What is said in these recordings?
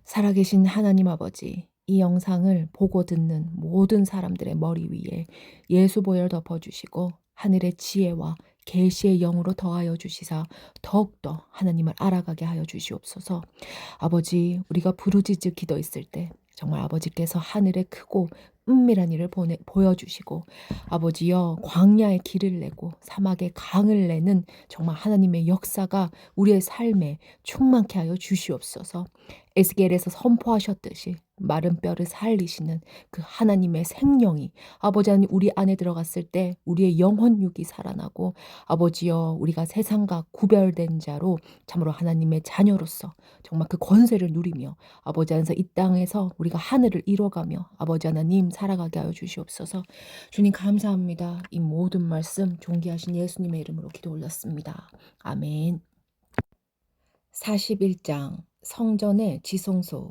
살아계신 하나님 아버지, 이 영상을 보고 듣는 모든 사람들의 머리 위에 예수보혈 덮어주시고 하늘의 지혜와 계시의 영으로 더하여 주시사 더욱더 하나님을 알아가게 하여 주시옵소서. 아버지, 우리가 부르짖어 기도했을 때 정말 아버지께서 하늘의 크고 은밀한 일을 보여주시고 아버지여 광야의 길을 내고 사막의 강을 내는 정말 하나님의 역사가 우리의 삶에 충만케 하여 주시옵소서. 에스겔에서 선포하셨듯이 마른 뼈를 살리시는 그 하나님의 생명이 아버지 하나님 우리 안에 들어갔을 때 우리의 영혼육이 살아나고 아버지여 우리가 세상과 구별된 자로 참으로 하나님의 자녀로서 정말 그 권세를 누리며 아버지 안에서 이 땅에서 우리가 하늘을 이뤄가며 아버지 하나님 살아가게 하여 주시옵소서. 주님 감사합니다. 이 모든 말씀 존귀하신 예수님의 이름으로 기도 올렸습니다. 아멘. 41장 성전의 지성소.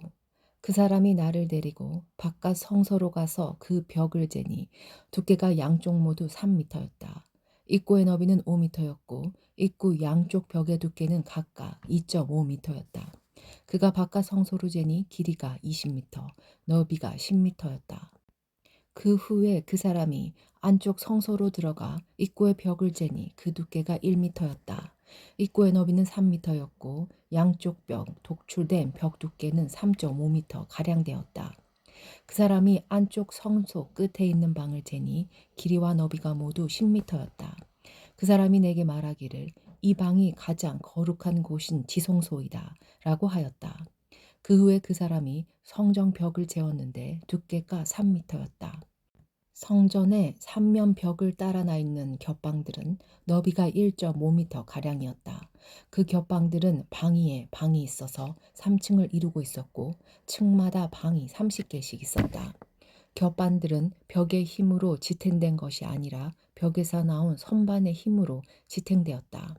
그 사람이 나를 데리고 바깥 성소로 가서 그 벽을 재니 두께가 양쪽 모두 3미터였다. 입구의 너비는 5미터였고 입구 양쪽 벽의 두께는 각각 2.5미터였다. 그가 바깥 성소로 재니 길이가 20미터, 너비가 10미터였다. 그 후에 그 사람이 안쪽 성소로 들어가 입구의 벽을 재니 그 두께가 1미터였다. 입구의 너비는 3미터였고 양쪽 벽 독출된 벽 두께는 3.5미터 가량 되었다. 그 사람이 안쪽 성소 끝에 있는 방을 재니 길이와 너비가 모두 10미터였다. 그 사람이 내게 말하기를 이 방이 가장 거룩한 곳인 지성소이다 라고 하였다. 그 후에 그 사람이 성전 벽을 재었는데 두께가 3미터였다. 성전의 삼면 벽을 따라 나 있는 겹방들은 너비가 1.5미터 가량이었다. 그 겹방들은 방 위에 방이 있어서 3층을 이루고 있었고 층마다 방이 30개씩 있었다. 겹반들은 벽의 힘으로 지탱된 것이 아니라 벽에서 나온 선반의 힘으로 지탱되었다.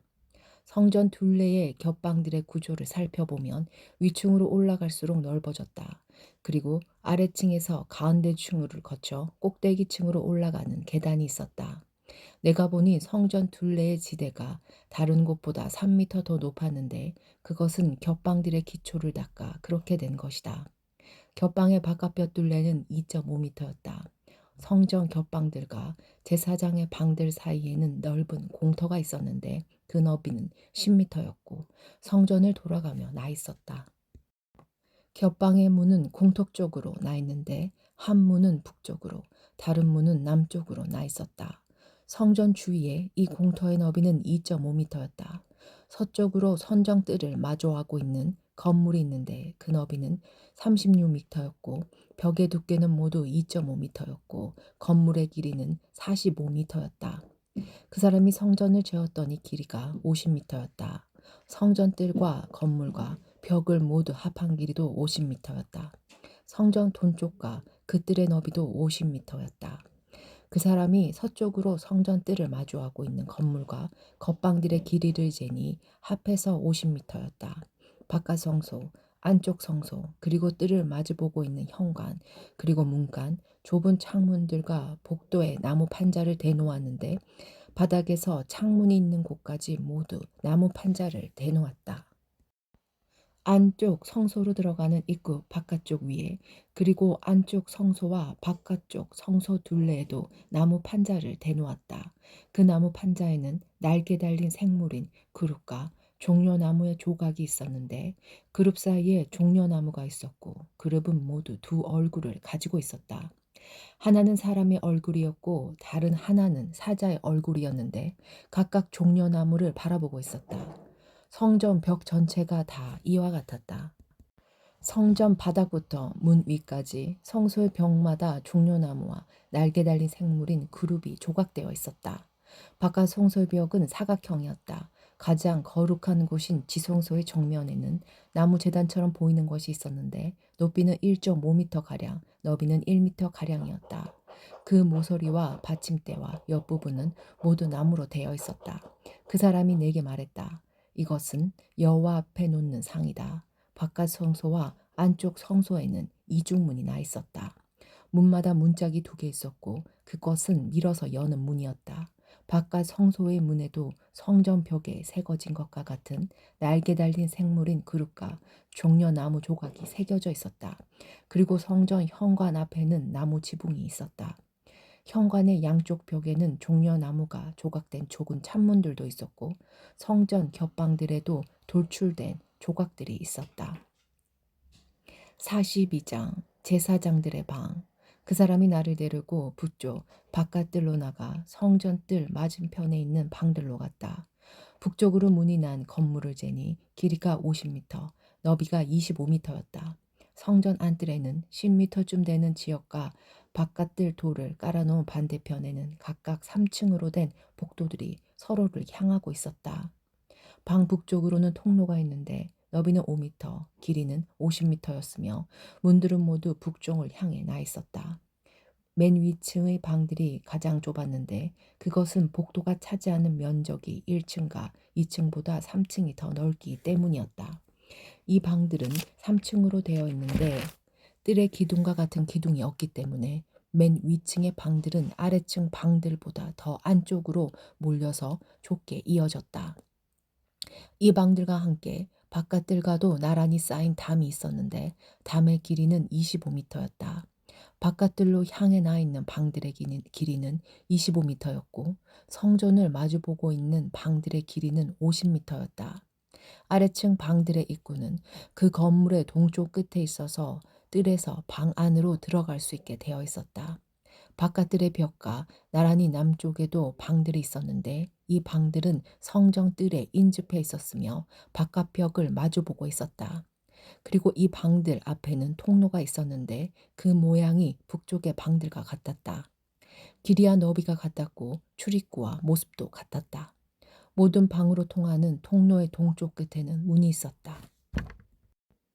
성전 둘레의 겹방들의 구조를 살펴보면 위층으로 올라갈수록 넓어졌다. 그리고 아래층에서 가운데 층을 거쳐 꼭대기층으로 올라가는 계단이 있었다. 내가 보니 성전 둘레의 지대가 다른 곳보다 3미터 더 높았는데 그것은 겹방들의 기초를 닦아 그렇게 된 것이다. 겹방의 바깥뼈 둘레는 2.5미터였다. 성전 겹방들과 제사장의 방들 사이에는 넓은 공터가 있었는데 그 너비는 10미터였고 성전을 돌아가며 나 있었다. 겹방의 문은 공터 쪽으로 나 있는데 한 문은 북쪽으로 다른 문은 남쪽으로 나 있었다. 성전 주위에 이 공터의 너비는 2.5미터였다. 서쪽으로 선정뜰을 마주하고 있는 건물이 있는데 그 너비는 36미터였고 벽의 두께는 모두 2.5미터였고 건물의 길이는 45미터였다. 그 사람이 성전을 재었더니 길이가 50미터였다. 성전뜰과 건물과 벽을 모두 합한 길이도 50미터였다. 성전 돈쪽과 그 뜰의 너비도 50미터였다. 그 사람이 서쪽으로 성전뜰을 마주하고 있는 건물과 겉방들의 길이를 재니 합해서 50미터였다. 바깥 성소, 안쪽 성소, 그리고 뜰을 마주보고 있는 현관, 그리고 문간, 좁은 창문들과 복도에 나무 판자를 대놓았는데 바닥에서 창문이 있는 곳까지 모두 나무 판자를 대놓았다. 안쪽 성소로 들어가는 입구 바깥쪽 위에 그리고 안쪽 성소와 바깥쪽 성소 둘레에도 나무 판자를 대놓았다. 그 나무 판자에는 날개 달린 생물인 그룹과 종려나무의 조각이 있었는데 그룹 사이에 종려나무가 있었고 그룹은 모두 두 얼굴을 가지고 있었다. 하나는 사람의 얼굴이었고 다른 하나는 사자의 얼굴이었는데 각각 종려나무를 바라보고 있었다. 성전 벽 전체가 다 이와 같았다. 성전 바닥부터 문 위까지 성소의 벽마다 종려나무와 날개 달린 생물인 그룹이 조각되어 있었다. 바깥 성소의 벽은 사각형이었다. 가장 거룩한 곳인 지성소의 정면에는 나무 재단처럼 보이는 것이 있었는데 높이는 1.5미터가량, 너비는 1미터가량이었다. 그 모서리와 받침대와 옆부분은 모두 나무로 되어 있었다. 그 사람이 내게 말했다. 이것은 여호와 앞에 놓는 상이다. 바깥 성소와 안쪽 성소에는 이중문이 나 있었다. 문마다 문짝이 2개 있었고 그것은 밀어서 여는 문이었다. 바깥 성소의 문에도 성전 벽에 새겨진 것과 같은 날개 달린 생물인 그룹과 종려나무 조각이 새겨져 있었다. 그리고 성전 현관 앞에는 나무 지붕이 있었다. 현관의 양쪽 벽에는 종려나무가 조각된 좁은 창문들도 있었고 성전 겹방들에도 돌출된 조각들이 있었다. 42장 제사장들의 방. 그 사람이 나를 데리고 북쪽 바깥뜰로 나가 성전 뜰 맞은편에 있는 방들로 갔다. 북쪽으로 문이 난 건물을 재니 길이가 50m, 너비가 25m였다. 성전 안뜰에는 10m쯤 되는 지역과 바깥뜰 돌을 깔아놓은 반대편에는 각각 3층으로 된 복도들이 서로를 향하고 있었다. 방 북쪽으로는 통로가 있는데 너비는 5m, 길이는 50m였으며 문들은 모두 북쪽을 향해 나 있었다. 맨 위층의 방들이 가장 좁았는데 그것은 복도가 차지하는 면적이 1층과 2층보다 3층이 더 넓기 때문이었다. 이 방들은 3층으로 되어 있는데 뜰의 기둥과 같은 기둥이 없기 때문에 맨 위층의 방들은 아래층 방들보다 더 안쪽으로 몰려서 좁게 이어졌다. 이 방들과 함께 바깥들과도 나란히 쌓인 담이 있었는데 담의 길이는 25m였다. 바깥들로 향해 나 있는 방들의 길이는 25m였고 성전을 마주보고 있는 방들의 길이는 50m였다. 아래층 방들의 입구는 그 건물의 동쪽 끝에 있어서 뜰에서 방 안으로 들어갈 수 있게 되어 있었다. 바깥들의 벽과 나란히 남쪽에도 방들이 있었는데 이 방들은 성전 뜰에 인접해 있었으며 바깥 벽을 마주보고 있었다. 그리고 이 방들 앞에는 통로가 있었는데 그 모양이 북쪽의 방들과 같았다. 길이와 너비가 같았고 출입구와 모습도 같았다. 모든 방으로 통하는 통로의 동쪽 끝에는 문이 있었다.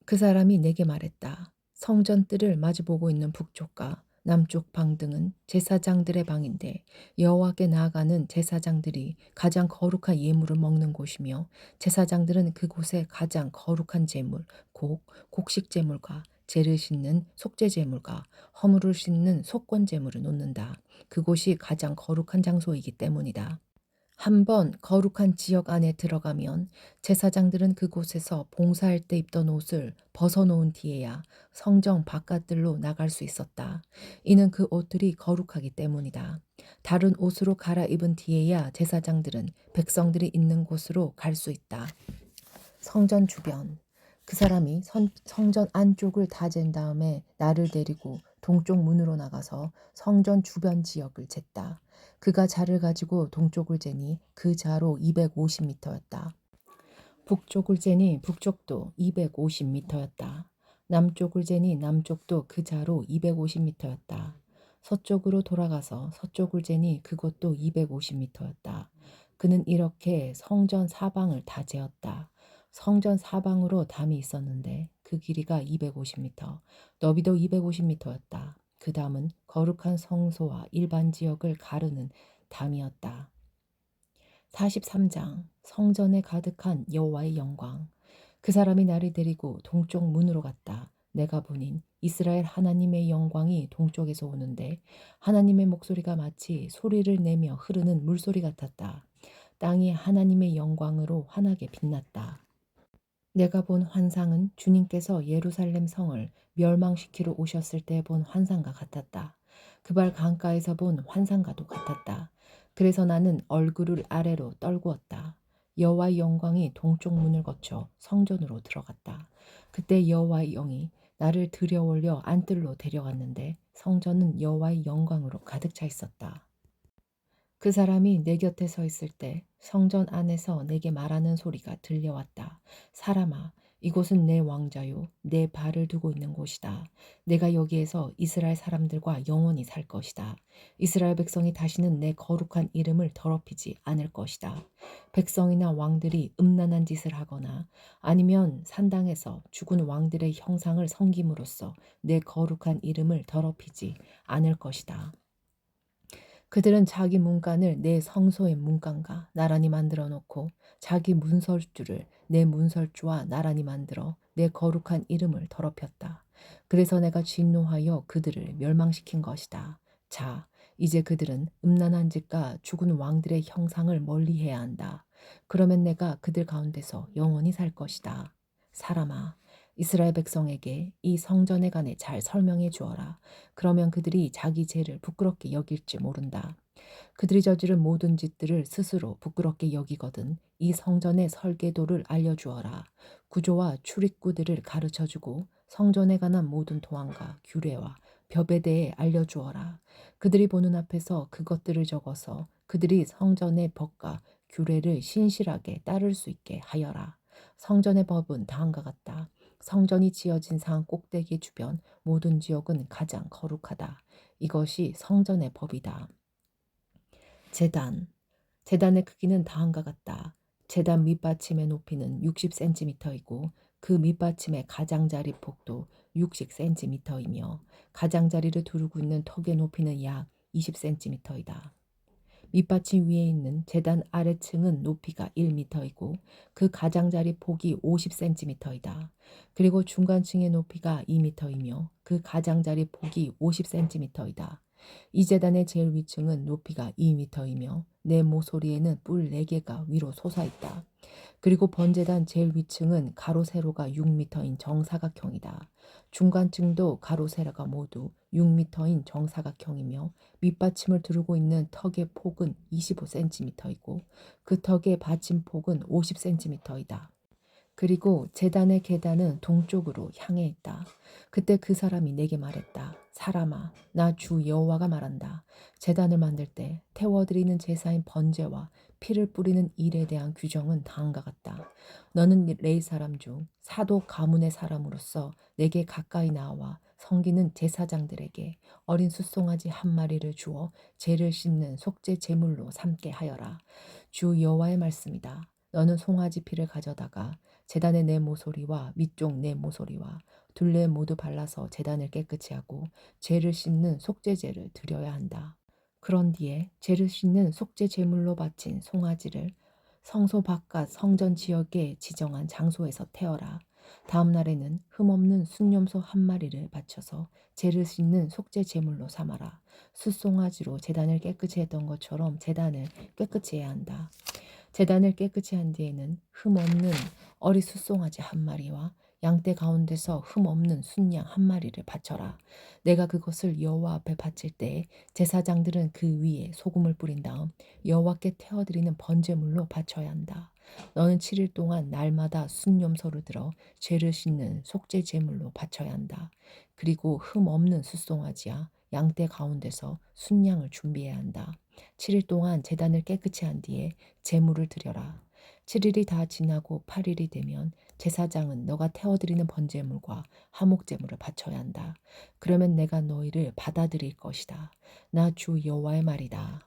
그 사람이 내게 말했다. 성전 뜰을 마주보고 있는 북쪽과 남쪽 방 등은 제사장들의 방인데 여호와께 나아가는 제사장들이 가장 거룩한 예물을 먹는 곳이며 제사장들은 그곳에 가장 거룩한 제물, 곡식 제물과 재를 싣는 속죄 제물과 허물을 싣는 속건 제물을 놓는다. 그곳이 가장 거룩한 장소이기 때문이다. 한번 거룩한 지역 안에 들어가면 제사장들은 그곳에서 봉사할 때 입던 옷을 벗어놓은 뒤에야 성전 바깥들로 나갈 수 있었다. 이는 그 옷들이 거룩하기 때문이다. 다른 옷으로 갈아입은 뒤에야 제사장들은 백성들이 있는 곳으로 갈 수 있다. 성전 주변. 그 사람이 성전 안쪽을 다 잰 다음에 나를 데리고 동쪽 문으로 나가서 성전 주변 지역을 쟀다. 그가 자를 가지고 동쪽을 재니 그 자로 250m였다. 북쪽을 재니 북쪽도 250m였다. 남쪽을 재니 남쪽도 그 자로 250m였다. 서쪽으로 돌아가서 서쪽을 재니 그것도 250m였다. 그는 이렇게 성전 사방을 다 재었다. 성전 사방으로 담이 있었는데 그 길이가 250m, 너비도 250m였다. 그 담은 거룩한 성소와 일반 지역을 가르는 담이었다. 43장 성전에 가득한 여호와의 영광. 그 사람이 나를 데리고 동쪽 문으로 갔다. 내가 보닌 이스라엘 하나님의 영광이 동쪽에서 오는데 하나님의 목소리가 마치 소리를 내며 흐르는 물소리 같았다. 땅이 하나님의 영광으로 환하게 빛났다. 내가 본 환상은 주님께서 예루살렘 성을 멸망시키러 오셨을 때 본 환상과 같았다. 그발 강가에서 본 환상과도 같았다. 그래서 나는 얼굴을 아래로 떨구었다. 여호와의 영광이 동쪽 문을 거쳐 성전으로 들어갔다. 그때 여호와의 영이 나를 들여올려 안뜰로 데려갔는데 성전은 여호와의 영광으로 가득 차 있었다. 그 사람이 내 곁에 서 있을 때 성전 안에서 내게 말하는 소리가 들려왔다. 사람아, 이곳은 내 왕자요, 내 발을 두고 있는 곳이다. 내가 여기에서 이스라엘 사람들과 영원히 살 것이다. 이스라엘 백성이 다시는 내 거룩한 이름을 더럽히지 않을 것이다. 백성이나 왕들이 음란한 짓을 하거나 아니면 산당에서 죽은 왕들의 형상을 섬김으로써 내 거룩한 이름을 더럽히지 않을 것이다. 그들은 자기 문간을 내 성소의 문간과 나란히 만들어 놓고 자기 문설주를 내 문설주와 나란히 만들어 내 거룩한 이름을 더럽혔다. 그래서 내가 진노하여 그들을 멸망시킨 것이다. 자, 이제 그들은 음란한 짓과 죽은 왕들의 형상을 멀리해야 한다. 그러면 내가 그들 가운데서 영원히 살 것이다. 사람아, 이스라엘 백성에게 이 성전에 관해 잘 설명해 주어라. 그러면 그들이 자기 죄를 부끄럽게 여길지 모른다. 그들이 저지른 모든 짓들을 스스로 부끄럽게 여기거든 이 성전의 설계도를 알려주어라. 구조와 출입구들을 가르쳐주고 성전에 관한 모든 도안과 규례와 법에 대해 알려주어라. 그들이 보는 앞에서 그것들을 적어서 그들이 성전의 법과 규례를 신실하게 따를 수 있게 하여라. 성전의 법은 다음과 같다. 성전이 지어진 산 꼭대기 주변 모든 지역은 가장 거룩하다. 이것이 성전의 법이다. 재단. 재단의 크기는 다음과 같다. 재단 밑받침의 높이는 60cm이고 그 밑받침의 가장자리 폭도 60cm이며 가장자리를 두르고 있는 턱의 높이는 약 20cm이다. 밑받침 위에 있는 재단 아래층은 높이가 1m이고 그 가장자리 폭이 50cm이다. 그리고 중간층의 높이가 2m이며 그 가장자리 폭이 50cm이다. 이 재단의 제일 위층은 높이가 2m이며 내 모서리에는 뿔 4개가 위로 솟아있다. 그리고 번제단 제일 위층은 가로 세로가 6m인 정사각형이다. 중간층도 가로 세로가 모두 6m인 정사각형이며 밑받침을 두르고 있는 턱의 폭은 25cm이고 그 턱의 받침폭은 50cm이다. 그리고 제단의 계단은 동쪽으로 향해 있다. 그때 그 사람이 내게 말했다. 사람아, 나 주 여호와가 말한다. 제단을 만들 때 태워드리는 제사인 번제와 피를 뿌리는 일에 대한 규정은 다음과 같다. 너는 레위 사람 중 사도 가문의 사람으로서 내게 가까이 나와 섬기는 제사장들에게 어린 숫송아지 한 마리를 주어 죄를 씻는 속죄 제물로 삼게 하여라. 주 여호와의 말씀이다. 너는 송아지 피를 가져다가 제단의 내 모서리와 밑쪽 내 모서리와 둘레 모두 발라서 제단을 깨끗이 하고 죄를 씻는 속죄제를 드려야 한다. 그런 뒤에 죄를 씻는 속죄 제물로 바친 송아지를 성소 바깥 성전 지역에 지정한 장소에서 태워라. 다음 날에는 흠없는 순염소 한 마리를 바쳐서 죄를 씻는 속죄 제물로 삼아라. 숫송아지로 제단을 깨끗이 했던 것처럼 제단을 깨끗이 해야 한다. 제단을 깨끗이 한 뒤에는 흠없는 어리 숫송아지 한 마리와 양떼 가운데서 흠없는 순양 한 마리를 바쳐라. 내가 그것을 여호와 앞에 바칠 때 제사장들은 그 위에 소금을 뿌린 다음 여호와께 태워드리는 번제물로 바쳐야 한다. 너는 7일 동안 날마다 순염소를 들어 죄를 씻는 속죄 제물로 바쳐야 한다. 그리고 흠없는 숫송아지야 양떼 가운데서 순양을 준비해야 한다. 7일 동안 제단을 깨끗이 한 뒤에 제물을 드려라. 7일이 다 지나고 8일이 되면 제사장은 너가 태워드리는 번제물과 화목제물을 바쳐야 한다. 그러면 내가 너희를 받아들일 것이다. 나 주 여호와의 말이다.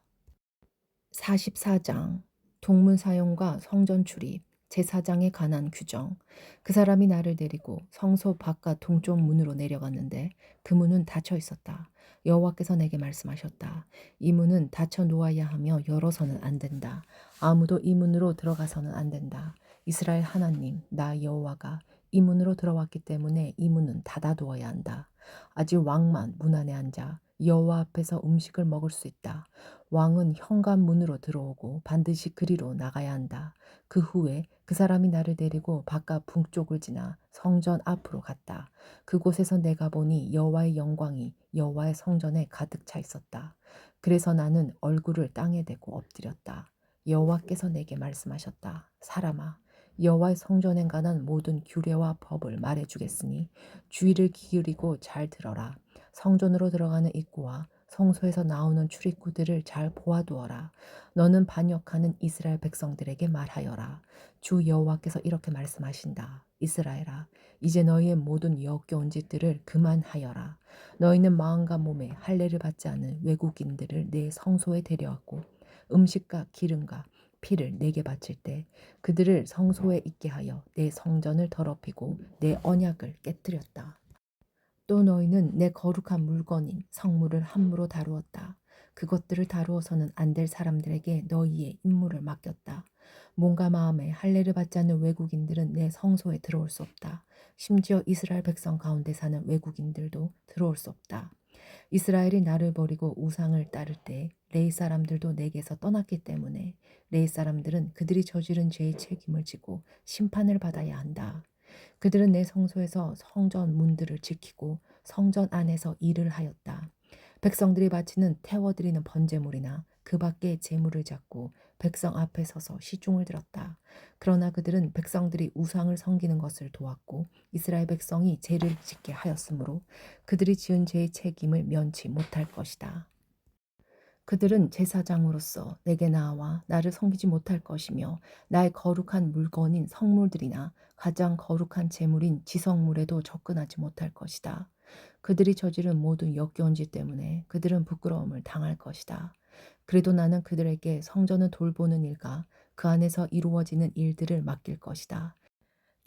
44장 동문 사용과 성전 출입 제사장에 관한 규정. 그 사람이 나를 데리고 성소 바깥 동쪽 문으로 내려갔는데 그 문은 닫혀 있었다. 여호와께서 내게 말씀하셨다. 이 문은 닫혀 놓아야 하며 열어서는 안 된다. 아무도 이 문으로 들어가서는 안 된다. 이스라엘 하나님 나 여호와가 이 문으로 들어왔기 때문에 이 문은 닫아두어야 한다. 아직 왕만 문 안에 앉아 여호와 앞에서 음식을 먹을 수 있다. 왕은 현관문으로 들어오고 반드시 그리로 나가야 한다. 그 후에 그 사람이 나를 데리고 바깥 북쪽을 지나 성전 앞으로 갔다. 그곳에서 내가 보니 여호와의 영광이 여호와의 성전에 가득 차 있었다. 그래서 나는 얼굴을 땅에 대고 엎드렸다. 여호와께서 내게 말씀하셨다. 사람아, 여호와의 성전에 관한 모든 규례와 법을 말해주겠으니 주의를 기울이고 잘 들어라. 성전으로 들어가는 입구와 성소에서 나오는 출입구들을 잘 보아두어라. 너는 반역하는 이스라엘 백성들에게 말하여라. 주 여호와께서 이렇게 말씀하신다. 이스라엘아, 이제 너희의 모든 역겨운 짓들을 그만하여라. 너희는 마음과 몸에 할례를 받지 않은 외국인들을 내 성소에 데려왔고 음식과 기름과 피를 내게 바칠 때 그들을 성소에 있게 하여 내 성전을 더럽히고 내 언약을 깨뜨렸다. 또 너희는 내 거룩한 물건인 성물을 함부로 다루었다. 그것들을 다루어서는 안 될 사람들에게 너희의 임무를 맡겼다. 몸과 마음에 할례를 받지 않는 외국인들은 내 성소에 들어올 수 없다. 심지어 이스라엘 백성 가운데 사는 외국인들도 들어올 수 없다. 이스라엘이 나를 버리고 우상을 따를 때 레위 사람들도 내게서 떠났기 때문에 레위 사람들은 그들이 저지른 죄의 책임을 지고 심판을 받아야 한다. 그들은 내 성소에서 성전 문들을 지키고 성전 안에서 일을 하였다. 백성들이 바치는 태워드리는 번제물이나 그 밖의 제물을 잡고 백성 앞에 서서 시중을 들었다. 그러나 그들은 백성들이 우상을 섬기는 것을 도왔고 이스라엘 백성이 죄를 짓게 하였으므로 그들이 지은 죄의 책임을 면치 못할 것이다. 그들은 제사장으로서 내게 나와 나를 섬기지 못할 것이며 나의 거룩한 물건인 성물들이나 가장 거룩한 제물인 지성물에도 접근하지 못할 것이다. 그들이 저지른 모든 역겨운 짓 때문에 그들은 부끄러움을 당할 것이다. 그래도 나는 그들에게 성전을 돌보는 일과 그 안에서 이루어지는 일들을 맡길 것이다.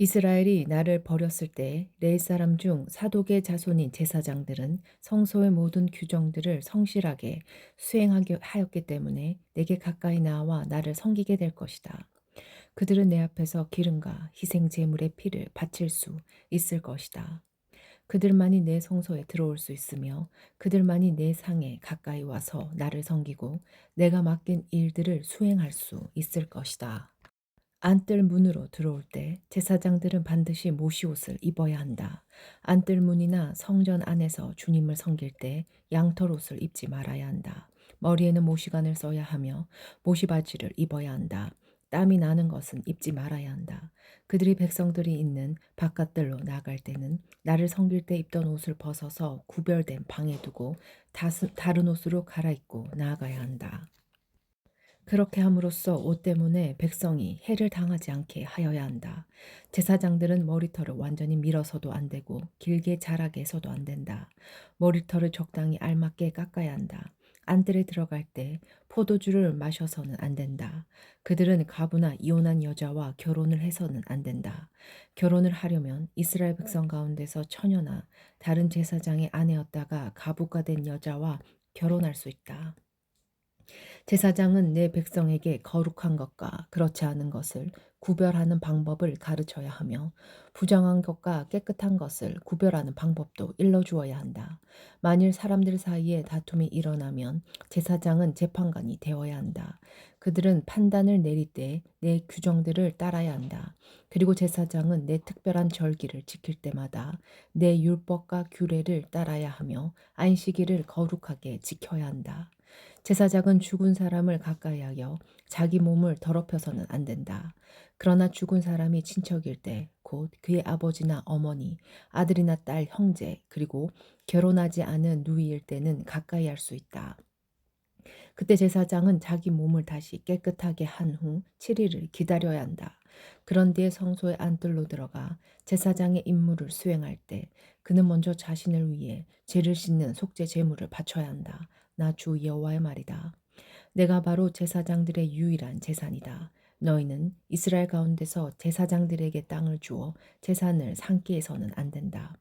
이스라엘이 나를 버렸을 때 레위 사람 중 사독의 자손인 제사장들은 성소의 모든 규정들을 성실하게 수행하게 하였기 때문에 내게 가까이 나와 나를 섬기게 될 것이다. 그들은 내 앞에서 기름과 희생 제물의 피를 바칠 수 있을 것이다. 그들만이 내 성소에 들어올 수 있으며 그들만이 내 상에 가까이 와서 나를 섬기고 내가 맡긴 일들을 수행할 수 있을 것이다. 안뜰 문으로 들어올 때 제사장들은 반드시 모시옷을 입어야 한다. 안뜰 문이나 성전 안에서 주님을 섬길 때 양털옷을 입지 말아야 한다. 머리에는 모시관을 써야 하며 모시바지를 입어야 한다. 땀이 나는 것은 입지 말아야 한다. 그들이 백성들이 있는 바깥들로 나갈 때는 나를 섬길 때 입던 옷을 벗어서 구별된 방에 두고 다른 옷으로 갈아입고 나아가야 한다. 그렇게 함으로써 옷 때문에 백성이 해를 당하지 않게 하여야 한다. 제사장들은 머리털을 완전히 밀어서도 안 되고 길게 자라게 해서도 안 된다. 머리털을 적당히 알맞게 깎아야 한다. 안뜰에 들어갈 때 포도주를 마셔서는 안 된다. 그들은 가부나 이혼한 여자와 결혼을 해서는 안 된다. 결혼을 하려면 이스라엘 백성 가운데서 처녀나 다른 제사장의 아내였다가 가부가 된 여자와 결혼할 수 있다. 제사장은 내 백성에게 거룩한 것과 그렇지 않은 것을 구별하는 방법을 가르쳐야 하며 부정한 것과 깨끗한 것을 구별하는 방법도 일러주어야 한다. 만일 사람들 사이에 다툼이 일어나면 제사장은 재판관이 되어야 한다. 그들은 판단을 내릴 때 내 규정들을 따라야 한다. 그리고 제사장은 내 특별한 절기를 지킬 때마다 내 율법과 규례를 따라야 하며 안식일을 거룩하게 지켜야 한다. 제사장은 죽은 사람을 가까이 하여 자기 몸을 더럽혀서는 안 된다. 그러나 죽은 사람이 친척일 때, 곧 그의 아버지나 어머니, 아들이나 딸, 형제, 그리고 결혼하지 않은 누이일 때는 가까이 할 수 있다. 그때 제사장은 자기 몸을 다시 깨끗하게 한 후 7일을 기다려야 한다. 그런 뒤에 성소의 안뜰로 들어가 제사장의 임무를 수행할 때 그는 먼저 자신을 위해 죄를 씻는 속죄 제물을 바쳐야 한다. 나 주 여호와의 말이다. 내가 바로 제사장들의 유일한 재산이다. 너희는 이스라엘 가운데서 제사장들에게 땅을 주어 재산을 삼게 해서는 안 된다.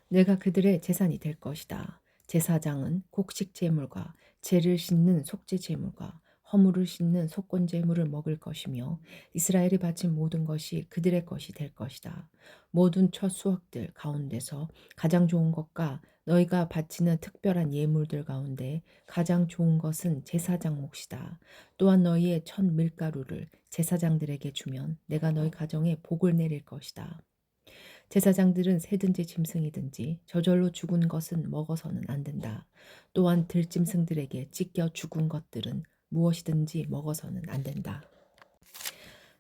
내가 그들의 재산이 될 것이다. 제사장은 곡식 제물과 죄를 씻는 속죄 제물과 허물을 씻는 속건 제물을 먹을 것이며 이스라엘이 바친 모든 것이 그들의 것이 될 것이다. 모든 첫 수확들 가운데서 가장 좋은 것과 너희가 바치는 특별한 예물들 가운데 가장 좋은 것은 제사장 몫이다. 또한 너희의 첫 밀가루를 제사장들에게 주면 내가 너희 가정에 복을 내릴 것이다. 제사장들은 새든지 짐승이든지 저절로 죽은 것은 먹어서는 안 된다. 또한 들짐승들에게 찢겨 죽은 것들은 무엇이든지 먹어서는 안 된다.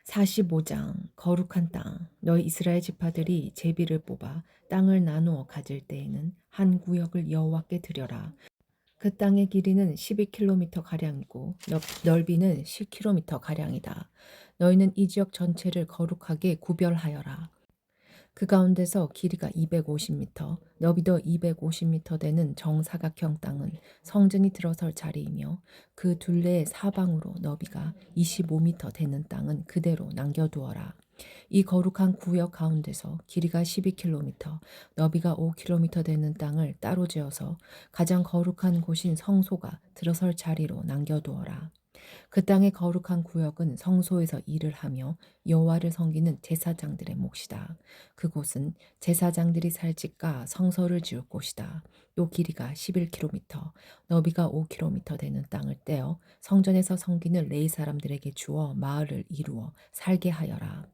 45장 거룩한 땅. 너희 이스라엘 지파들이 제비를 뽑아 땅을 나누어 가질 때에는 한 구역을 여호와께 드려라. 그 땅의 길이는 12km 가량이고 넓이는 10km 가량이다. 너희는 이 지역 전체를 거룩하게 구별하여라. 그 가운데서 길이가 250m, 너비도 250m 되는 정사각형 땅은 성전이 들어설 자리이며 그 둘레의 사방으로 너비가 25m 되는 땅은 그대로 남겨두어라. 이 거룩한 구역 가운데서 길이가 12km, 너비가 5km 되는 땅을 따로 재어서 가장 거룩한 곳인 성소가 들어설 자리로 남겨두어라. 그 땅의 거룩한 구역은 성소에서 일을 하며 여호와를 섬기는 제사장들의 몫이다. 그곳은 제사장들이 살 집과 성소를 지을 곳이다. 또 길이가 11km, 너비가 5km 되는 땅을 떼어 성전에서 섬기는 레위 사람들에게 주어 마을을 이루어 살게 하여라.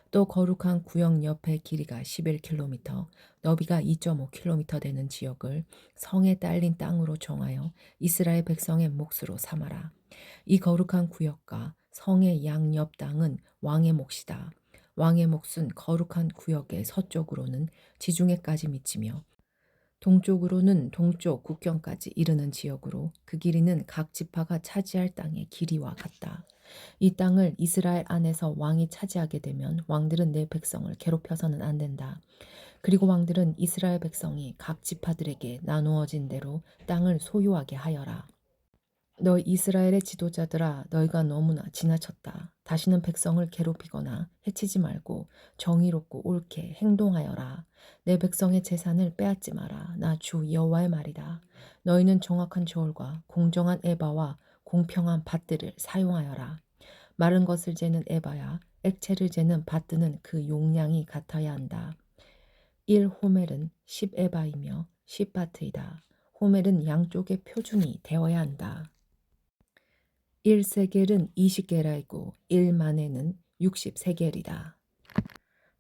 또 거룩한 구역 옆의 길이가 11km, 너비가 2.5km 되는 지역을 성에 딸린 땅으로 정하여 이스라엘 백성의 몫으로 삼아라. 이 거룩한 구역과 성의 양옆 땅은 왕의 몫이다. 왕의 몫은 거룩한 구역의 서쪽으로는 지중해까지 미치며 동쪽으로는 동쪽 국경까지 이르는 지역으로 그 길이는 각 지파가 차지할 땅의 길이와 같다. 이 땅을 이스라엘 안에서 왕이 차지하게 되면 왕들은 내 백성을 괴롭혀서는 안 된다. 그리고 왕들은 이스라엘 백성이 각 지파들에게 나누어진 대로 땅을 소유하게 하여라. 너 이스라엘의 지도자들아, 너희가 너무나 지나쳤다. 다시는 백성을 괴롭히거나 해치지 말고 정의롭고 옳게 행동하여라. 내 백성의 재산을 빼앗지 마라. 나 주 여호와의 말이다. 너희는 정확한 저울과 공정한 에바와 공평한 밭들을 사용하여라. 마른 것을 재는 에바야, 액체를 재는 밭드는 그 용량이 같아야 한다. 1호멜은 10에바이며 10바트이다. 호멜은 양쪽의 표준이 되어야 한다. 1세겔은 20게라이고 1만에는 60세겔이다.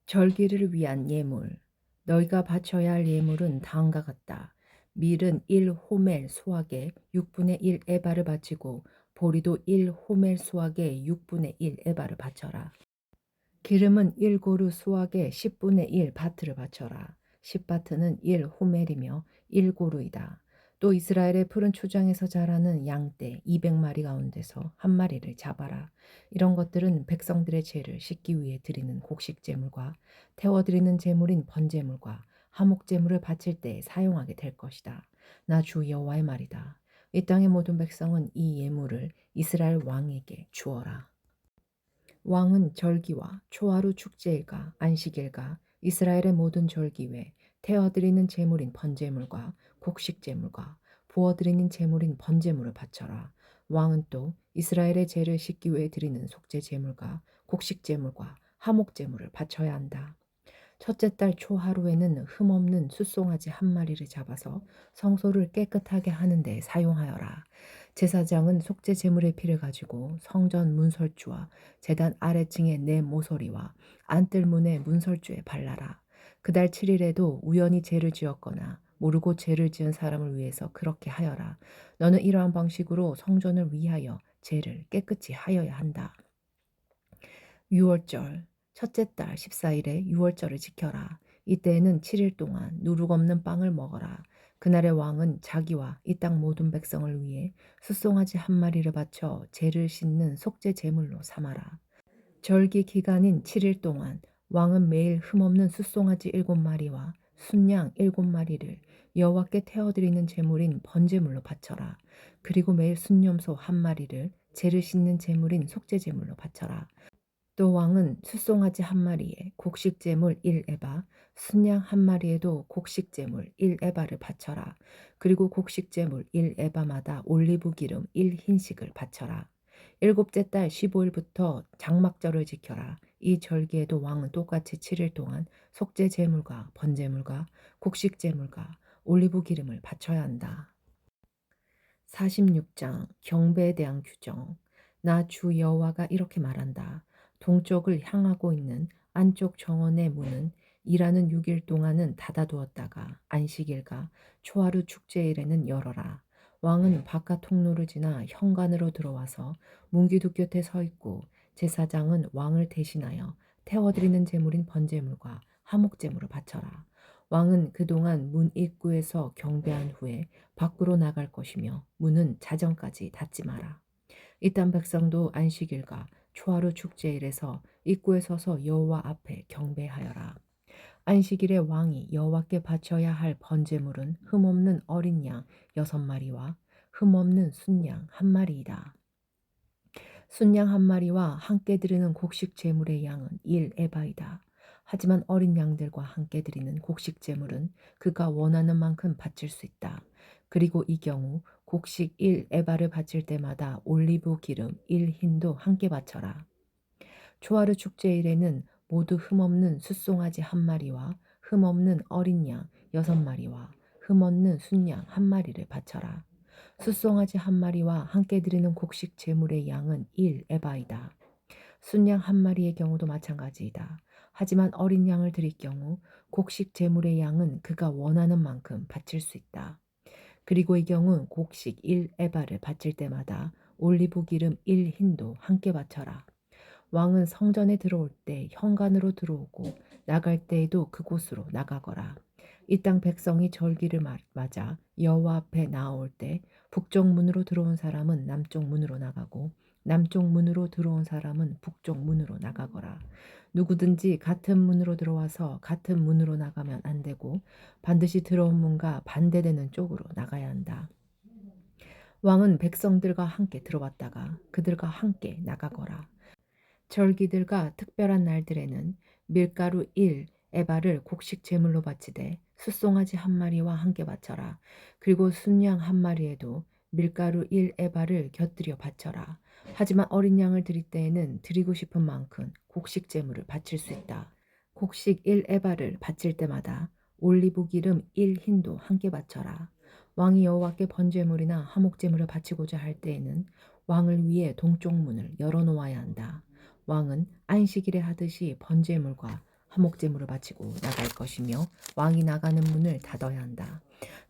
절기를 위한 예물. 너희가 바쳐야 할 예물은 다음과 같다. 밀은 1호멜 수확에 6분의 1 에바를 바치고 보리도 1호멜 수확에 6분의 1 에바를 바쳐라. 기름은 1고루 수확에 10분의 1 바트를 바쳐라. 10바트는 1호멜이며 1고루이다. 또 이스라엘의 푸른 초장에서 자라는 양떼 200마리 가운데서 한 마리를 잡아라. 이런 것들은 백성들의 죄를 씻기 위해 드리는 곡식 제물과 태워드리는 제물인 번제물과 화목 제물을 바칠 때 사용하게 될 것이다. 나 주 여호와의 말이다. 이 땅의 모든 백성은 이 예물을 이스라엘 왕에게 주어라. 왕은 절기와 초하루 축제일과 안식일과 이스라엘의 모든 절기 외 태워드리는 제물인 번제물과 곡식 제물과 부어드리는 제물인 번제물을 바쳐라. 왕은 또 이스라엘의 죄를 씻기 위해 드리는 속죄 제물과 곡식 제물과 화목 제물을 바쳐야 한다. 첫째 달 초하루에는 흠없는 숫송아지 한 마리를 잡아서 성소를 깨끗하게 하는 데 사용하여라. 제사장은 속죄 제물의 피를 가지고 성전 문설주와 제단 아래층의 네 모서리와 안뜰문의 문설주에 발라라. 그달 7일에도 우연히 죄를 지었거나 모르고 죄를 지은 사람을 위해서 그렇게 하여라. 너는 이러한 방식으로 성전을 위하여 죄를 깨끗이 하여야 한다. 유월절 첫째 달 14일에 유월절을 지켜라. 이때에는 7일 동안 누룩 없는 빵을 먹어라. 그날의 왕은 자기와 이 땅 모든 백성을 위해 숫송아지 한 마리를 바쳐 죄를 씻는 속죄 제물로 삼아라. 절기 기간인 7일 동안 왕은 매일 흠없는 숫송아지 7마리와 순양 7마리를 여호와께 태워드리는 제물인 번제물로 바쳐라. 그리고 매일 순염소 한 마리를 죄를 씻는 제물인 속죄 제물로 바쳐라. 또 왕은 숫송아지 한 마리에 곡식제물 1에바, 순양 한 마리에도 곡식제물 1에바를 바쳐라. 그리고 곡식제물 1에바마다 올리브 기름 1흰씩을 바쳐라. 일곱째 달 15일부터 장막절을 지켜라. 이 절기에도 왕은 똑같이 7일 동안 속죄 제물과 번제물과 곡식 제물과 올리브 기름을 바쳐야 한다. 46장 경배에 대한 규정. 나 주 여호와가 이렇게 말한다. 동쪽을 향하고 있는 안쪽 정원의 문은 일하는 6일 동안은 닫아두었다가 안식일과 초하루 축제일에는 열어라. 왕은 바깥 통로를 지나 현관으로 들어와서 문기둥 곁에 서 있고 제사장은 왕을 대신하여 태워드리는 제물인 번제물과 화목제물을 바쳐라. 왕은 그동안 문 입구에서 경배한 후에 밖으로 나갈 것이며 문은 자정까지 닫지 마라. 이딴 백성도 안식일과 초하루 축제일에서 입구에 서서 여호와 앞에 경배하여라. 안식일에 왕이 여호와께 바쳐야 할 번제물은 흠없는 어린 양 6마리와 흠없는 순양 한 마리이다. 순양 한 마리와 함께 드리는 곡식 제물의 양은 1에바이다. 하지만 어린 양들과 함께 드리는 곡식 제물은 그가 원하는 만큼 바칠 수 있다. 그리고 이 경우 곡식 1 에바를 바칠 때마다 올리브 기름 1 흰도 함께 바쳐라. 초하루 축제일에는 모두 흠없는 숫송아지 한 마리와 흠없는 어린 양 6마리와 흠없는 순양 한 마리를 바쳐라. 숫송아지 한 마리와 함께 드리는 곡식 제물의 양은 1 에바이다. 순양 한 마리의 경우도 마찬가지이다. 하지만 어린 양을 드릴 경우 곡식 제물의 양은 그가 원하는 만큼 바칠 수 있다. 그리고 이 경우 곡식 1 에바를 바칠 때마다 올리브 기름 1 흰도 함께 바쳐라. 왕은 성전에 들어올 때 현관으로 들어오고 나갈 때에도 그곳으로 나가거라. 이 땅 백성이 절기를 맞아 여호와 앞에 나아올 때 북쪽 문으로 들어온 사람은 남쪽 문으로 나가고 남쪽 문으로 들어온 사람은 북쪽 문으로 나가거라. 누구든지 같은 문으로 들어와서 같은 문으로 나가면 안 되고 반드시 들어온 문과 반대되는 쪽으로 나가야 한다. 왕은 백성들과 함께 들어왔다가 그들과 함께 나가거라. 절기들과 특별한 날들에는 밀가루 1 에바를 곡식 제물로 바치되 숫송아지 한 마리와 함께 바쳐라. 그리고 순양 한 마리에도 밀가루 1 에바를 곁들여 바쳐라. 하지만 어린 양을 드릴 때에는 드리고 싶은 만큼 곡식 제물을 바칠 수 있다. 곡식 1 에바를 바칠 때마다 올리브 기름 1 흰도 함께 바쳐라. 왕이 여호와께 번제물이나 화목제물을 바치고자 할 때에는 왕을 위해 동쪽 문을 열어 놓아야 한다. 왕은 안식일에 하듯이 번제물과 화목제물을 바치고 나갈 것이며 왕이 나가는 문을 닫아야 한다.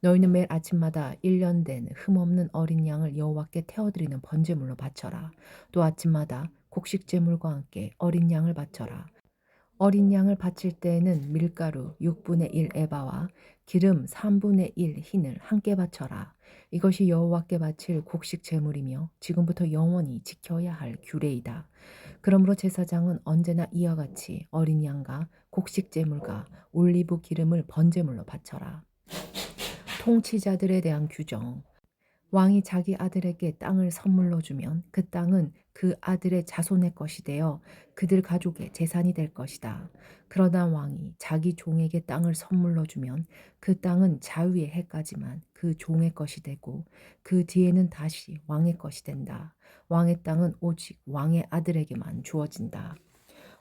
너희는 매일 아침마다 1년 된 흠없는 어린 양을 여호와께 태워드리는 번제물로 바쳐라. 또 아침마다 곡식제물과 함께 어린 양을 바쳐라. 어린 양을 바칠 때에는 밀가루 6분의 1 에바와 기름 3분의 1 흰을 함께 바쳐라. 이것이 여호와께 바칠 곡식 제물이며 지금부터 영원히 지켜야 할 규례이다. 그러므로 제사장은 언제나 이와 같이 어린 양과 곡식 제물과 올리브 기름을 번제물로 바쳐라. 통치자들에 대한 규정. 왕이 자기 아들에게 땅을 선물로 주면 그 땅은 그 아들의 자손의 것이 되어 그들 가족의 재산이 될 것이다. 그러나 왕이 자기 종에게 땅을 선물로 주면 그 땅은 자위의 해까지만 그 종의 것이 되고 그 뒤에는 다시 왕의 것이 된다. 왕의 땅은 오직 왕의 아들에게만 주어진다.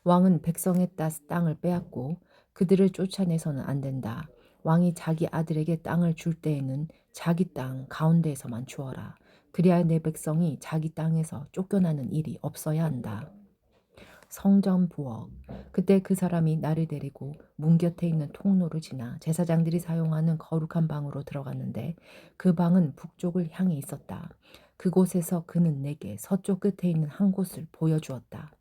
왕은 백성의 땅을 빼앗고 그들을 쫓아내서는 안 된다. 왕이 자기 아들에게 땅을 줄 때에는 자기 땅 가운데에서만 주어라. 그리하여 내 백성이 자기 땅에서 쫓겨나는 일이 없어야 한다. 성전 부엌. 그때 그 사람이 나를 데리고 문 곁에 있는 통로를 지나 제사장들이 사용하는 거룩한 방으로 들어갔는데 그 방은 북쪽을 향해 있었다. 그곳에서 그는 내게 서쪽 끝에 있는 한 곳을 보여주었다.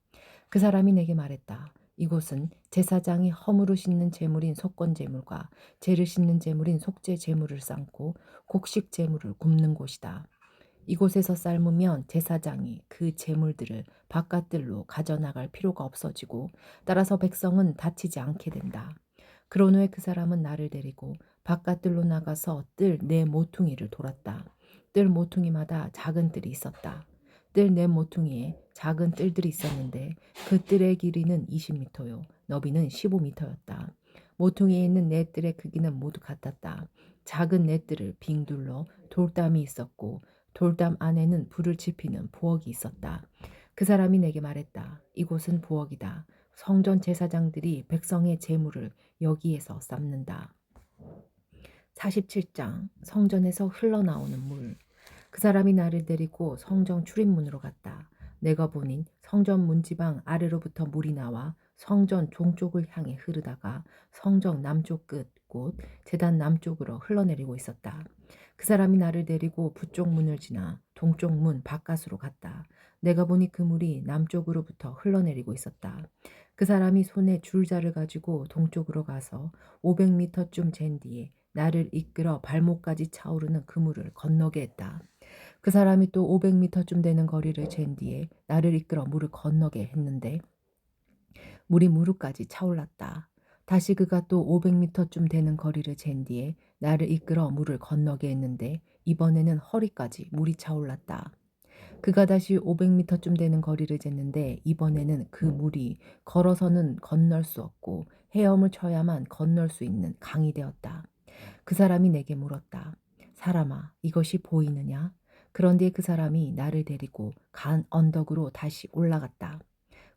그 사람이 내게 말했다. 이곳은 제사장이 허물을 씻는 제물인 속건제물과 죄를 씻는 제물인 속죄 제물을 삶고 곡식 제물을 굽는 곳이다. 이곳에서 삶으면 제사장이 그 제물들을 바깥들로 가져나갈 필요가 없어지고 따라서 백성은 다치지 않게 된다. 그런 후에 그 사람은 나를 데리고 바깥들로 나가서 뜰 네 모퉁이를 돌았다. 뜰 모퉁이마다 작은 뜰이 있었다. 뜰 네 모퉁이에 작은 뜰들이 있었는데 그 뜰의 길이는 20m요. 너비는 15m였다. 모퉁이에 있는 네 뜰의 크기는 모두 같았다. 작은 네 뜰을 빙 둘러 돌담이 있었고 돌담 안에는 불을 지피는 부엌이 있었다. 그 사람이 내게 말했다. 이곳은 부엌이다. 성전 제사장들이 백성의 제물을 여기에서 삶는다. 47장 성전에서 흘러나오는 물. 그 사람이 나를 데리고 성전 출입문으로 갔다. 내가 보니 성전 문지방 아래로부터 물이 나와 성전 동쪽을 향해 흐르다가 성전 남쪽 끝 곧 제단 남쪽으로 흘러내리고 있었다. 그 사람이 나를 데리고 북쪽 문을 지나 동쪽 문 바깥으로 갔다. 내가 보니 그 물이 남쪽으로부터 흘러내리고 있었다. 그 사람이 손에 줄자를 가지고 동쪽으로 가서 500m쯤 잰 뒤에 나를 이끌어 발목까지 차오르는 그 물을 건너게 했다. 그 사람이 또 500m쯤 되는 거리를 잰 뒤에 나를 이끌어 물을 건너게 했는데 물이 무릎까지 차올랐다. 다시 그가 또 500m쯤 되는 거리를 잰 뒤에 나를 이끌어 물을 건너게 했는데 이번에는 허리까지 물이 차올랐다. 그가 다시 500m쯤 되는 거리를 쟀는데 이번에는 그 물이 걸어서는 건널 수 없고 헤엄을 쳐야만 건널 수 있는 강이 되었다. 그 사람이 내게 물었다. 사람아, 이것이 보이느냐? 그런데 그 사람이 나를 데리고 간 언덕으로 다시 올라갔다.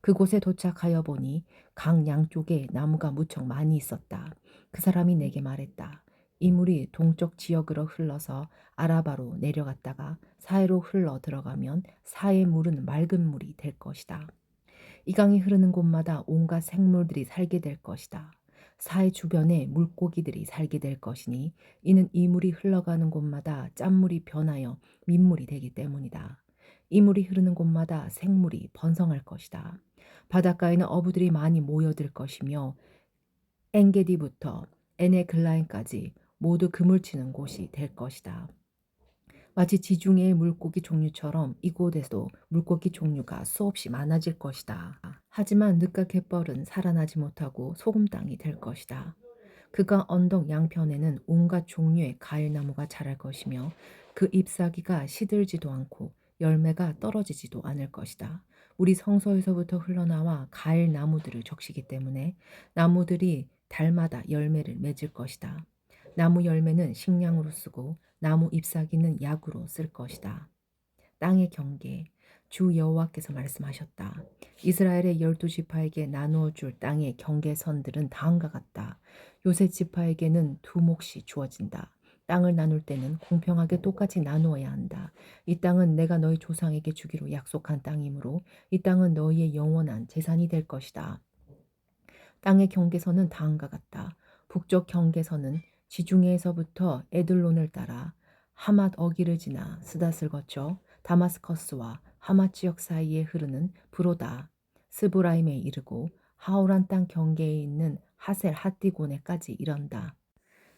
그곳에 도착하여 보니 강 양쪽에 나무가 무척 많이 있었다. 그 사람이 내게 말했다. 이 물이 동쪽 지역으로 흘러서 아라바로 내려갔다가 사해로 흘러 들어가면 사해 물은 맑은 물이 될 것이다. 이 강이 흐르는 곳마다 온갖 생물들이 살게 될 것이다. 사해 주변에 물고기들이 살게 될 것이니 이는 이 물이 흘러가는 곳마다 짠물이 변하여 민물이 되기 때문이다. 이 물이 흐르는 곳마다 생물이 번성할 것이다. 바닷가에는 어부들이 많이 모여들 것이며 엔게디부터 에네글라임까지 모두 그물 치는 곳이 될 것이다. 마치 지중해의 물고기 종류처럼 이곳에도 물고기 종류가 수없이 많아질 것이다. 하지만 늦가 갯벌은 살아나지 못하고 소금 땅이 될 것이다. 그가 언덕 양편에는 온갖 종류의 과일나무가 자랄 것이며 그 잎사귀가 시들지도 않고 열매가 떨어지지도 않을 것이다. 우리 성소에서부터 흘러나와 과일나무들을 적시기 때문에 나무들이 달마다 열매를 맺을 것이다. 나무 열매는 식량으로 쓰고 나무 잎사귀는 약으로 쓸 것이다. 땅의 경계. 주 여호와께서 말씀하셨다. 이스라엘의 12지파에게 나누어 줄 땅의 경계선들은 다음과 같다. 요셉 지파에게는 두 몫이 주어진다. 땅을 나눌 때는 공평하게 똑같이 나누어야 한다. 이 땅은 내가 너희 조상에게 주기로 약속한 땅이므로 이 땅은 너희의 영원한 재산이 될 것이다. 땅의 경계선은 다음과 같다. 북쪽 경계선은 지중해에서부터 에들론을 따라 하맛 어기를 지나 스닷을 거쳐 다마스커스와 하맛 지역 사이에 흐르는 브로다 스브라임에 이르고 하오란 땅 경계에 있는 하셀 하띠고네까지 이른다.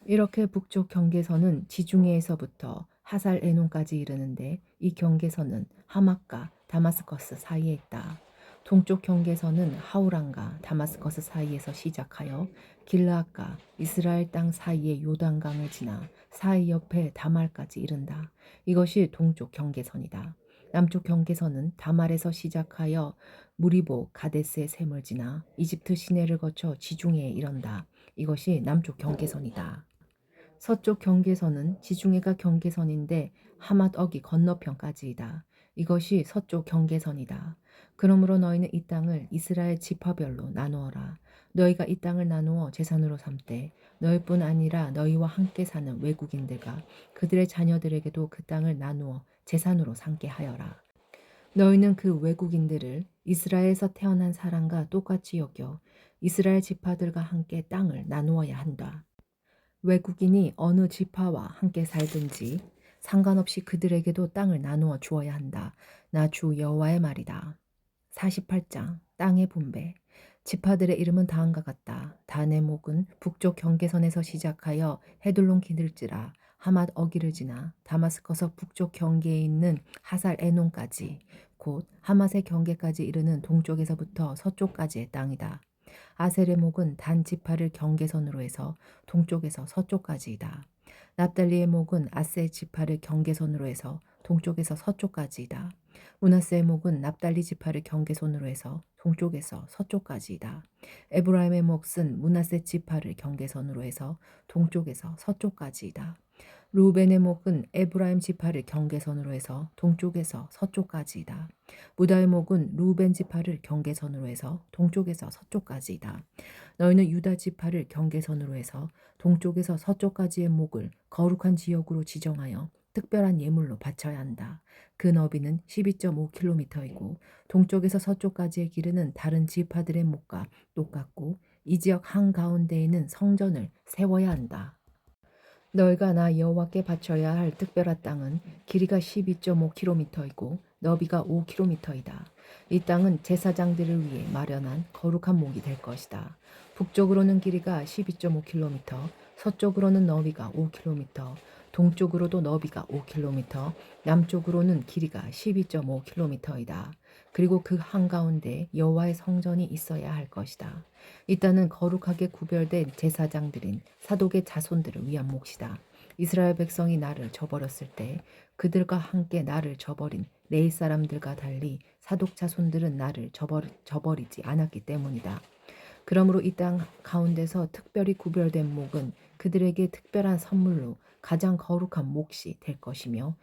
이렇게 북쪽 경계선은 지중해에서부터 하살 에논까지 이르는데 이 경계선은 하맛과 다마스커스 사이에 있다. 동쪽 경계선은 하우란과 다마스커스 사이에서 시작하여 길르앗과 이스라엘 땅 사이의 요단강을 지나 사이 옆에 다말까지 이른다. 이것이 동쪽 경계선이다. 남쪽 경계선은 다말에서 시작하여 무리보 가데스의 샘을 지나 이집트 시내를 거쳐 지중해에 이른다. 이것이 남쪽 경계선이다. 서쪽 경계선은 지중해가 경계선인데 하맛억이 건너편까지이다. 이것이 서쪽 경계선이다. 그러므로 너희는 이 땅을 이스라엘 지파별로 나누어라. 너희가 이 땅을 나누어 재산으로 삼되 너희뿐 아니라 너희와 함께 사는 외국인들과 그들의 자녀들에게도 그 땅을 나누어 재산으로 삼게 하여라. 너희는 그 외국인들을 이스라엘에서 태어난 사람과 똑같이 여겨 이스라엘 지파들과 함께 땅을 나누어야 한다. 외국인이 어느 지파와 함께 살든지 상관없이 그들에게도 땅을 나누어 주어야 한다. 나 주 여호와의 말이다. 48장 땅의 분배. 지파들의 이름은 다음과 같다. 단의 목은 북쪽 경계선에서 시작하여 헤들론 기들지라 하맛 어기를 지나 다마스커서 북쪽 경계에 있는 하살 에논까지 곧 하맛의 경계까지 이르는 동쪽에서부터 서쪽까지의 땅이다. 아셀의 목은 단 지파를 경계선으로 해서 동쪽에서 서쪽까지이다. 납달리의 목은 아세 지파를 경계선으로 해서 동쪽에서 서쪽까지이다. 므낫세의 목은 납달리 지파를 경계선으로 해서 동쪽에서 서쪽까지이다. 에브라임의 몫은 므낫세 지파를 경계선으로 해서 동쪽에서 서쪽까지이다. 루벤의 목은 에브라임 지파를 경계선으로 해서 동쪽에서 서쪽까지이다. 무다의 목은 루벤 지파를 경계선으로 해서 동쪽에서 서쪽까지이다. 너희는 유다 지파를 경계선으로 해서 동쪽에서 서쪽까지의 목을 거룩한 지역으로 지정하여 특별한 예물로 바쳐야 한다. 그 너비는 12.5km이고 동쪽에서 서쪽까지의 길이는 다른 지파들의 목과 똑같고 이 지역 한가운데에는 성전을 세워야 한다. 너희가 나 여호와께 바쳐야 할 특별한 땅은 길이가 12.5km이고 너비가 5km이다. 이 땅은 제사장들을 위해 마련한 거룩한 목이 될 것이다. 북쪽으로는 길이가 12.5km, 서쪽으로는 너비가 5km, 동쪽으로도 너비가 5km, 남쪽으로는 길이가 12.5km이다. 그리고 그 한가운데 여호와의 성전이 있어야 할 것이다. 이 땅은 거룩하게 구별된 제사장들인 사독의 자손들을 위한 몫이다. 이스라엘 백성이 나를 저버렸을 때 그들과 함께 나를 저버린 레위 사람들과 달리 사독 자손들은 나를 저버리지 않았기 때문이다. 그러므로 이 땅 가운데서 특별히 구별된 목은 그들에게 특별한 선물로 가장 거룩한 몫이 될 것이며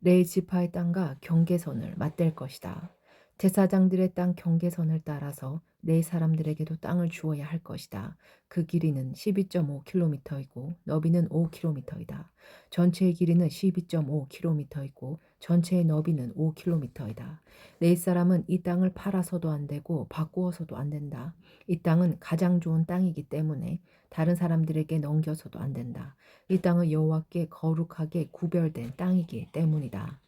레위 지파의 땅과 경계선을 맞댈 것이다. 제사장들의 땅 경계선을 따라서 레위 사람들에게도 땅을 주어야 할 것이다. 그 길이는 12.5km이고 너비는 5km이다. 전체의 길이는 12.5km이고 전체의 너비는 5km이다. 레위 사람은 이 땅을 팔아서도 안 되고 바꾸어서도 안 된다. 이 땅은 가장 좋은 땅이기 때문에 다른 사람들에게 넘겨서도 안 된다. 이 땅은 여호와께 거룩하게 구별된 땅이기 때문이다.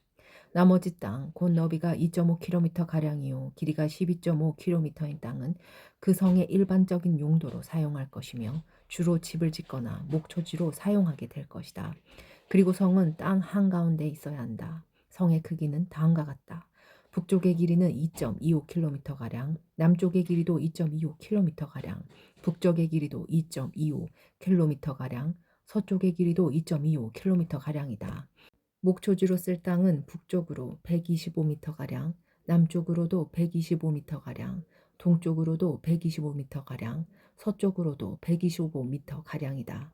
나머지 땅, 곧 너비가 2.5km 가량이요 길이가 12.5km인 땅은 그 성의 일반적인 용도로 사용할 것이며 주로 집을 짓거나 목초지로 사용하게 될 것이다. 그리고 성은 땅 한가운데 있어야 한다. 성의 크기는 다음과 같다. 북쪽의 길이는 2.25km가량, 남쪽의 길이도 2.25km가량, 북쪽의 길이도 2.25km가량, 서쪽의 길이도 2.25km가량이다. 목초지로 쓸 땅은 북쪽으로 125m가량, 남쪽으로도 125m가량, 동쪽으로도 125m가량, 서쪽으로도 125m가량이다.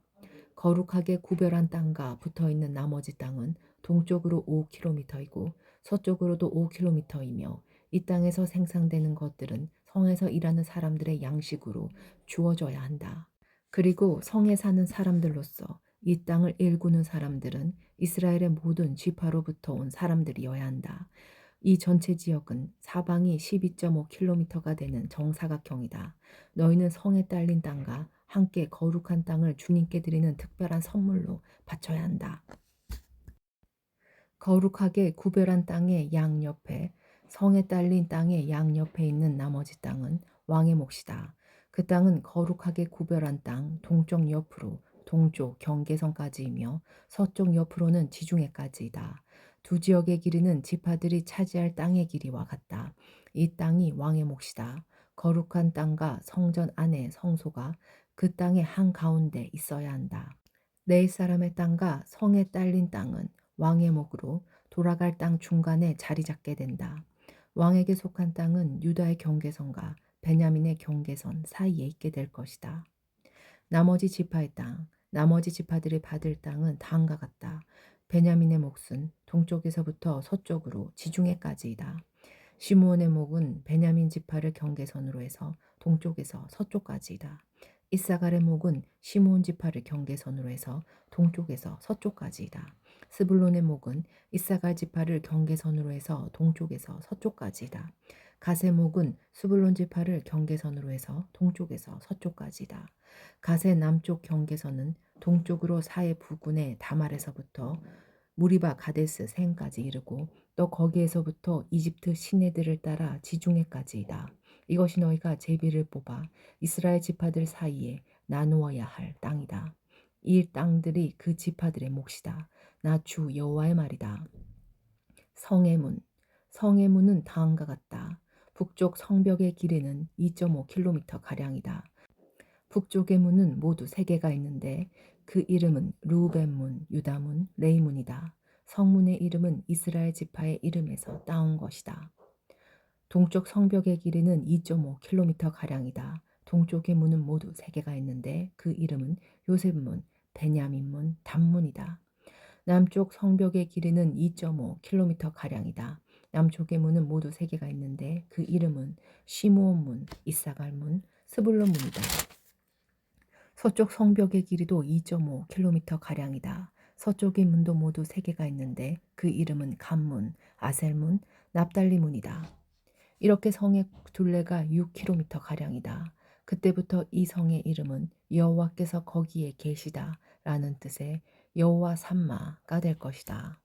거룩하게 구별한 땅과 붙어있는 나머지 땅은 동쪽으로 5km이고 서쪽으로도 5km이며 이 땅에서 생산되는 것들은 성에서 일하는 사람들의 양식으로 주어져야 한다. 그리고 성에 사는 사람들로서 이 땅을 일구는 사람들은 이스라엘의 모든 지파로부터 온 사람들이어야 한다. 이 전체 지역은 사방이 12.5km가 되는 정사각형이다. 너희는 성에 딸린 땅과 함께 거룩한 땅을 주님께 드리는 특별한 선물로 바쳐야 한다. 거룩하게 구별한 땅의 양옆에 성에 딸린 땅의 양옆에 있는 나머지 땅은 왕의 몫이다. 그 땅은 거룩하게 구별한 땅 동쪽 옆으로 동쪽 경계선까지이며 서쪽 옆으로는 지중해까지이다. 두 지역의 길이는 지파들이 차지할 땅의 길이와 같다. 이 땅이 왕의 몫이다. 거룩한 땅과 성전 안의 성소가 그 땅의 한가운데 있어야 한다. 네 사람의 땅과 성에 딸린 땅은 왕의 몫으로 돌아갈 땅 중간에 자리 잡게 된다. 왕에게 속한 땅은 유다의 경계선과 베냐민의 경계선 사이에 있게 될 것이다. 나머지 지파의 땅, 나머지 지파들이 받을 땅은 다음과 같다. 베냐민의 몫은 동쪽에서부터 서쪽으로 지중해까지이다. 시므온의 몫은 베냐민 지파를 경계선으로 해서 동쪽에서 서쪽까지이다. 이사갈의 몫은 시므온 지파를 경계선으로 해서 동쪽에서 서쪽까지이다. 스불론의 몫은 이사갈 지파를 경계선으로 해서 동쪽에서 서쪽까지이다. 갓의 몫은 스불론 지파를 경계선으로 해서 동쪽에서 서쪽까지이다. 갓의 남쪽 경계선은 동쪽으로 사해 부근의 다말에서부터 무리바 가데스 생까지 이르고 또 거기에서부터 이집트 시내들을 따라 지중해까지이다. 이것이 너희가 제비를 뽑아 이스라엘 지파들 사이에 나누어야 할 땅이다. 이 땅들이 그 지파들의 몫이다. 나 주 여호와의 말이다. 성의 문. 성의 문은 다음과 같다. 북쪽 성벽의 길이는 2.5km 가량이다. 북쪽의 문은 모두 3개가 있는데 그 이름은 르우벤 문, 유다 문, 레위 문이다. 성문의 이름은 이스라엘 지파의 이름에서 따온 것이다. 동쪽 성벽의 길이는 2.5km 가량이다. 동쪽의 문은 모두 3개가 있는데 그 이름은 요셉 문, 베냐민 문, 단 문이다. 남쪽 성벽의 길이는 2.5km 가량이다. 남쪽의 문은 모두 3개가 있는데 그 이름은 시므온 문, 이사갈 문, 스불론 문이다. 서쪽 성벽의 길이도 2.5km 가량이다. 서쪽의 문도 모두 3개가 있는데 그 이름은 간문, 아셀문, 납달리 문이다. 이렇게 성의 둘레가 6km 가량이다. 그때부터 이 성의 이름은 여호와께서 거기에 계시다 라는 뜻의 여호와 삼마가 될 것이다.